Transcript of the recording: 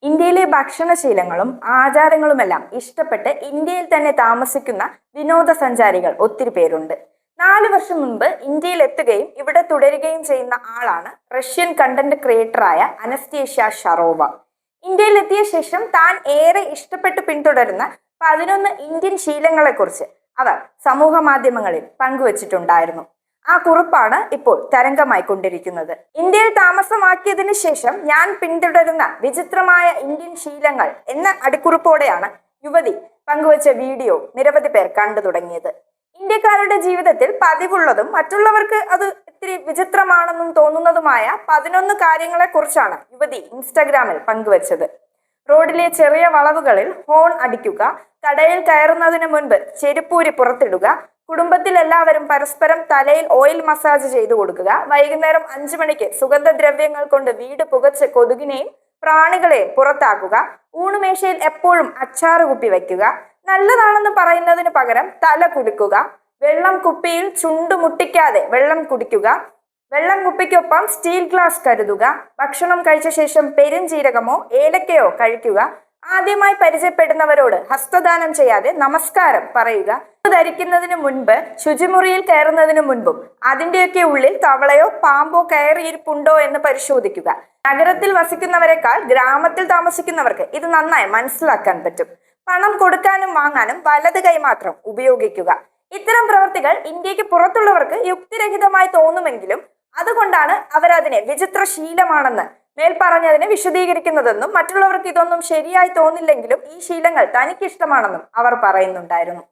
ഇന്ത്യയിലെ ഭക്ഷണശീലങ്ങളും ആചാരങ്ങളുമെല്ലാം ഇഷ്ടപ്പെട്ട് ഇന്ത്യയിൽ തന്നെ താമസിക്കുന്ന വിനോദസഞ്ചാരികൾ ഒത്തിരി പേരുണ്ട്. 4 വർഷം മുൻപ് ഇന്ത്യയിൽ എത്തുകയും ഇവിടെ തുടരുകയും ചെയ്യുന്ന ആളാണ് റഷ്യൻ കണ്ടന്റ് ക്രിയേറ്ററായ അനസ്തേഷ്യ ഷറോവ. ഇന്ത്യയിൽ എത്തിയ ശേഷം താൻ ഏറെ ഇഷ്ടപ്പെട്ട് പിന്തുടരുന്ന 11 ഇന്ത്യൻ ശീലങ്ങളെക്കുറിച്ച് അവർ സമൂഹ മാധ്യമങ്ങളിൽ പങ്കുവച്ചിട്ടുണ്ടായിരുന്നു. ആ കുറിപ്പാണ് ഇപ്പോൾ തരംഗമായിക്കൊണ്ടിരിക്കുന്നത്. ഇന്ത്യയിൽ താമസമാക്കിയതിനു ശേഷം ഞാൻ പിന്തുടരുന്ന വിചിത്രമായ ഇന്ത്യൻ ശീലങ്ങൾ എന്ന അടിക്കുറിപ്പോടെയാണ് യുവതി പങ്കുവച്ച വീഡിയോ നിരവധി പേർ കണ്ടു തുടങ്ങിയത്. ഇന്ത്യക്കാരുടെ ജീവിതത്തിൽ പതിവുള്ളതും മറ്റുള്ളവർക്ക് അത് ഇത്തിരി വിചിത്രമാണെന്നും തോന്നുന്നതുമായ 11 കാര്യങ്ങളെ കുറിച്ചാണ് യുവതി ഇൻസ്റ്റഗ്രാമിൽ പങ്കുവച്ചത്. റോഡിലെ ചെറിയ വളവുകളിൽ ഹോൺ അടിക്കുക, കടയിൽ കയറുന്നതിന് മുൻപ് ചെരുപ്പൂരി പുറത്തിടുക, കുടുംബത്തിൽ എല്ലാവരും പരസ്പരം തലയിൽ ഓയിൽ മസാജ് ചെയ്തു കൊടുക്കുക, വൈകുന്നേരം 5 മണിക്ക് സുഗന്ധദ്രവ്യങ്ങൾ കൊണ്ട് വീട് പുകച്ച് കൊതുകിനെയും പ്രാണികളെയും പുറത്താക്കുക, ഊണുമേശയിൽ എപ്പോഴും അച്ചാറ് കുപ്പി വയ്ക്കുക, നല്ലതാണെന്ന് പറയുന്നതിന് പകരം തല കുലുക്കുക, വെള്ളം കുപ്പിയിൽ ചുണ്ടു മുട്ടിക്കാതെ വെള്ളം കുടിക്കുക, വെള്ളം കുപ്പിക്കൊപ്പം സ്റ്റീൽ ഗ്ലാസ് കരുതുക, ഭക്ഷണം കഴിച്ച ശേഷം പെരുംജീരകമോ ഏലക്കയോ കഴിക്കുക, ആദ്യമായി പരിചയപ്പെടുന്നവരോട് ഹസ്തദാനം ചെയ്യാതെ നമസ്കാരം പറയുക, ധരിക്കുന്നതിന് മുൻപ് ശുചിമുറിയിൽ കയറുന്നതിന് മുൻപും അതിന്റെയൊക്കെ ഉള്ളിൽ തവളയോ പാമ്പോ കയറിയിരിപ്പുണ്ടോ എന്ന് പരിശോധിക്കുക. നഗരത്തിൽ വസിക്കുന്നവരെക്കാൾ ഗ്രാമത്തിൽ താമസിക്കുന്നവർക്ക് ഇത് നന്നായി മനസ്സിലാക്കാൻ പറ്റും. പണം കൊടുക്കാനും വാങ്ങാനും വലത് കൈ മാത്രം ഉപയോഗിക്കുക. ഇത്തരം പ്രവൃത്തികൾ ഇന്ത്യക്ക് പുറത്തുള്ളവർക്ക് യുക്തിരഹിതമായി തോന്നുമെങ്കിലും അതുകൊണ്ടാണ് അവരതിനെ വിചിത്ര ശീലമാണെന്ന് മേൽപ്പറഞ്ഞതിനെ വിശദീകരിക്കുന്നതെന്നും മറ്റുള്ളവർക്ക് ഇതൊന്നും ശരിയായി തോന്നില്ലെങ്കിലും ഈ ശീലങ്ങൾ തനിക്കിഷ്ടമാണെന്നും അവർ പറയുന്നുണ്ടായിരുന്നു.